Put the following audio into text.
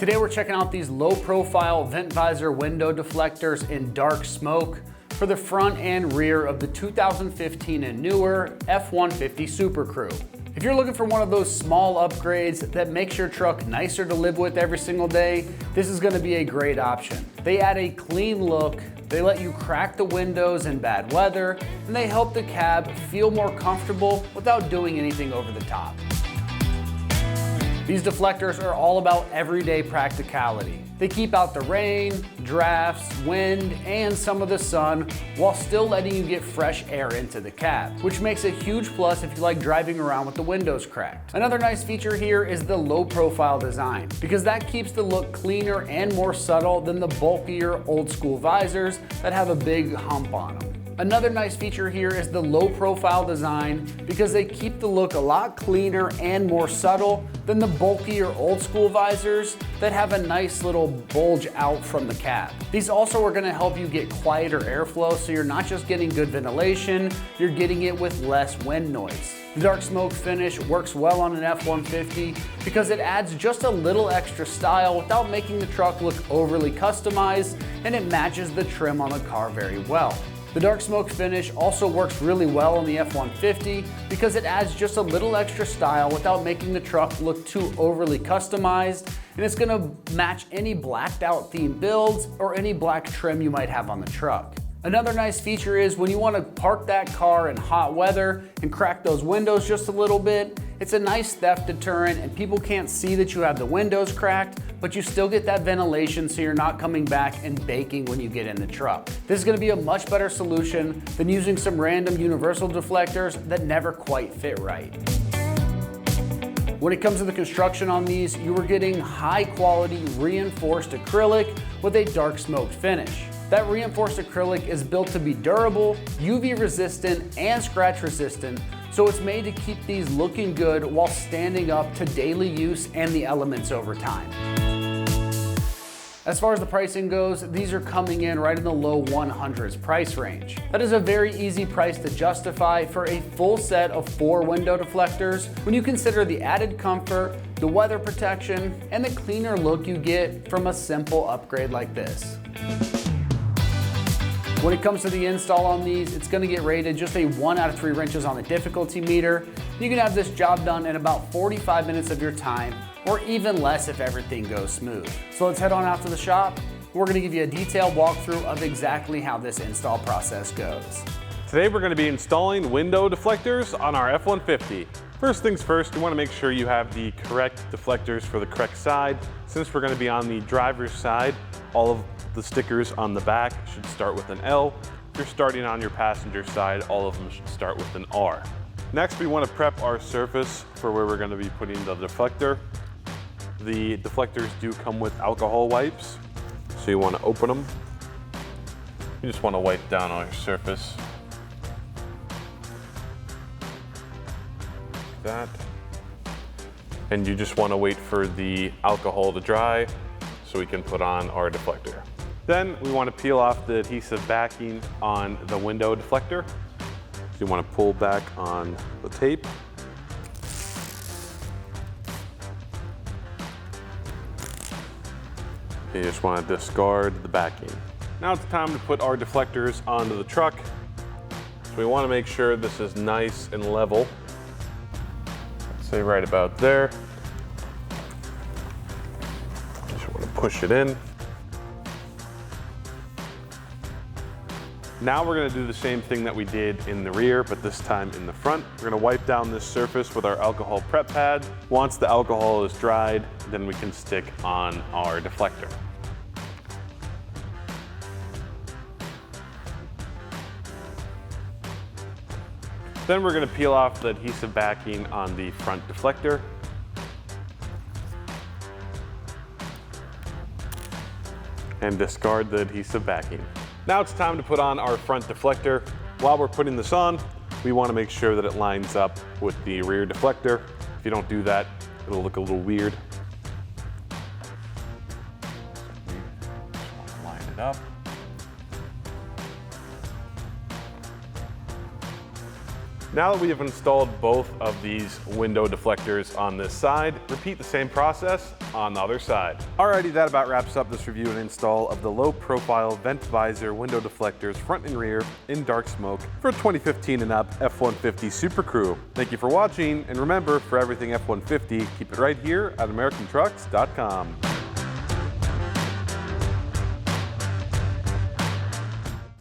Today we're checking out these low profile Ventvisor window deflectors in dark smoke for the front and rear of the 2015 and newer F-150 SuperCrew. If you're looking for one of those small upgrades that makes your truck nicer to live with every single day, this is going to be a great option. They add a clean look, they let you crack the windows in bad weather, and they help the cab feel more comfortable without doing anything over the top. These deflectors are all about everyday practicality. They keep out the rain, drafts, wind, and some of the sun while still letting you get fresh air into the cab, which makes a huge plus if you like driving around with the windows cracked. Another nice feature here is the low profile design, because that keeps the look cleaner and more subtle than the bulkier old school visors that have a big hump on them. Another nice feature here is the low profile design, because they keep the look a lot cleaner and more subtle than the bulkier old school visors that have a nice little bulge out from the cab. These also are going to help you get quieter airflow, so you're not just getting good ventilation, you're getting it with less wind noise. The dark smoke finish works well on an F-150 because it adds just a little extra style without making the truck look overly customized, and it matches the trim on the car very well. The dark smoke finish also works really well on the F-150 because it adds just a little extra style without making the truck look too overly customized, and it's gonna match any blacked out theme builds or any black trim you might have on the truck. Another nice feature is when you want to park that car in hot weather and crack those windows just a little bit, it's a nice theft deterrent and people can't see that you have the windows cracked, but you still get that ventilation so you're not coming back and baking when you get in the truck. This is going to be a much better solution than using some random universal deflectors that never quite fit right. When it comes to the construction on these, you are getting high quality reinforced acrylic with a dark smoked finish. That reinforced acrylic is built to be durable, UV resistant, and scratch resistant, so it's made to keep these looking good while standing up to daily use and the elements over time. As far as the pricing goes, these are coming in right in the low 100s price range. That is a very easy price to justify for a full set of 4 window deflectors when you consider the added comfort, the weather protection, and the cleaner look you get from a simple upgrade like this. When it comes to the install on these, it's going to get rated just a 1 out of 3 wrenches on the difficulty meter. You can have this job done in about 45 minutes of your time, or even less if everything goes smooth. So let's head on out to the shop. We're going to give you a detailed walkthrough of exactly how this install process goes. Today we're going to be installing window deflectors on our F-150. First things first, you want to make sure you have the correct deflectors for the correct side. Since we're going to be on the driver's side, all of the stickers on the back should start with an L. If you're starting on your passenger side, all of them should start with an R. Next, we want to prep our surface for where we're going to be putting the deflector. The deflectors do come with alcohol wipes, so you want to open them. You just want to wipe down on your surface. Like that. And you just want to wait for the alcohol to dry so we can put on our deflector. Then we want to peel off the adhesive backing on the window deflector. So you want to pull back on the tape. You just want to discard the backing. Now it's time to put our deflectors onto the truck. So we want to make sure this is nice and level. Let's say right about there. Just want to push it in. Now we're going to do the same thing that we did in the rear, but this time in the front. We're going to wipe down this surface with our alcohol prep pad. Once the alcohol is dried, then we can stick on our deflector. Then we're going to peel off the adhesive backing on the front deflector. And discard the adhesive backing. Now it's time to put on our front deflector. While we're putting this on, we want to make sure that it lines up with the rear deflector. If you don't do that, it'll look a little weird. Just want to line it up. Now that we have installed both of these window deflectors on this side, repeat the same process on the other side. Alrighty, that about wraps up this review and install of the low-profile Ventvisor window deflectors front and rear in dark smoke for a 2015 and up F-150 SuperCrew. Thank you for watching, and remember, for everything F-150, keep it right here at AmericanTrucks.com.